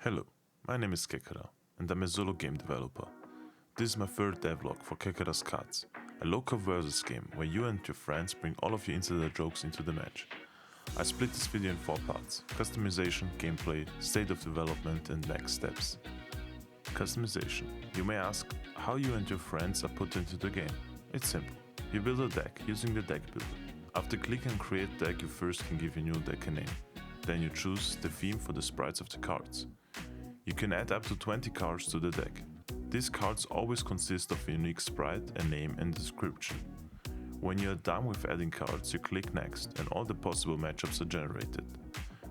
Hello, my name is Kekara, and I'm a solo game developer. This is my third devlog for Kekara's Cards, a local versus game where you and your friends bring all of your insider jokes into the match. I split this video in 4 parts: customization, gameplay, state of development, and next steps. Customization. You may ask how you and your friends are put into the game. It's simple. You build a deck using the deck builder. After clicking create deck, you first can give your new deck a name. Then you choose the theme for the sprites of the cards. You can add up to 20 cards to the deck. These cards always consist of a unique sprite, a name and description. When you are done with adding cards, you click next and all the possible matchups are generated.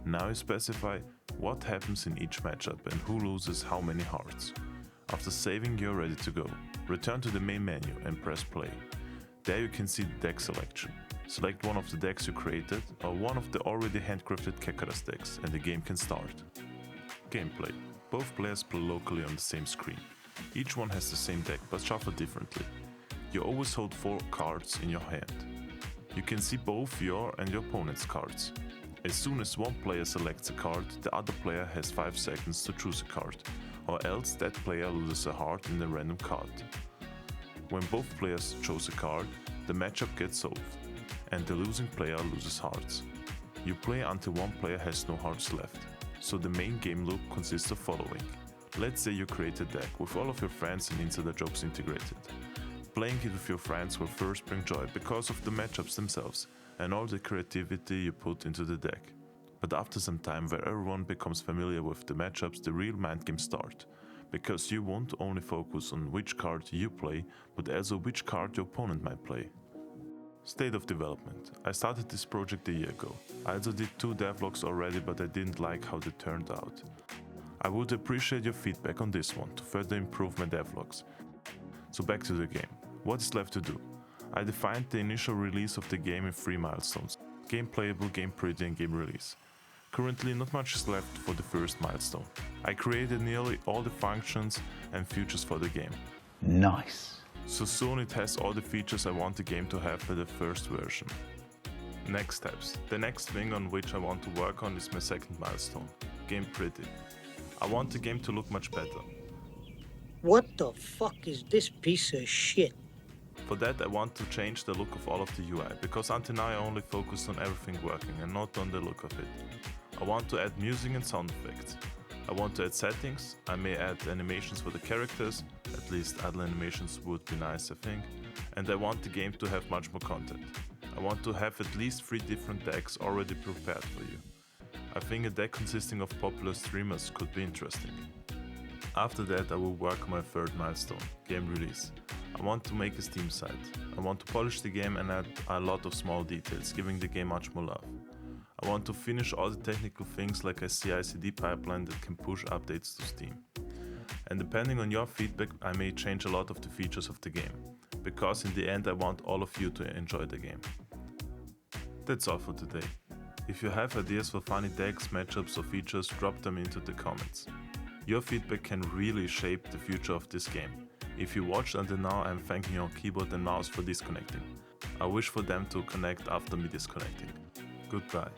Now you specify what happens in each matchup and who loses how many hearts. After saving, you're ready to go. Return to the main menu and press play. There you can see the deck selection. Select one of the decks you created or one of the already handcrafted Kekara's decks and the game can start. Gameplay. Both players play locally on the same screen. Each one has the same deck but shuffled differently. You always hold 4 cards in your hand. You can see both your and your opponent's cards. As soon as one player selects a card, the other player has 5 seconds to choose a card, or else that player loses a heart in the random card. When both players chose a card, the matchup gets solved, and the losing player loses hearts. You play until one player has no hearts left. So the main game loop consists of following. Let's say you create a deck with all of your friends and insider jokes integrated. Playing it with your friends will first bring joy because of the matchups themselves and all the creativity you put into the deck. But after some time where everyone becomes familiar with the matchups, the real mind games start. Because you won't only focus on which card you play, but also which card your opponent might play. State of development. I started this project a year ago. I also did 2 devlogs already, but I didn't like how they turned out. I would appreciate your feedback on this one to further improve my devlogs. So back to the game. What is left to do? I defined the initial release of the game in 3 milestones: game playable, game pretty and game release. Currently not much is left for the first milestone. I created nearly all the functions and features for the game. Nice. So soon it has all the features I want the game to have for the first version. Next steps. The next thing on which I want to work on is my second milestone: game pretty. I want the game to look much better. What the fuck is this piece of shit? For that I want to change the look of all of the UI, because until now I only focused on everything working and not on the look of it. I want to add music and sound effects. I want to add settings. I may add animations for the characters, at least idle animations would be nice I think, and I want the game to have much more content. I want to have at least 3 different decks already prepared for you. I think a deck consisting of popular streamers could be interesting. After that I will work on my third milestone, game release. I want to make a Steam site. I want to polish the game and add a lot of small details, giving the game much more love. I want to finish all the technical things like a CI/CD pipeline that can push updates to Steam. And depending on your feedback, I may change a lot of the features of the game, because in the end I want all of you to enjoy the game. That's all for today. If you have ideas for funny decks, matchups or features, drop them into the comments. Your feedback can really shape the future of this game. If you watched until now, I'm thanking your keyboard and mouse for disconnecting. I wish for them to connect after me disconnecting. Goodbye.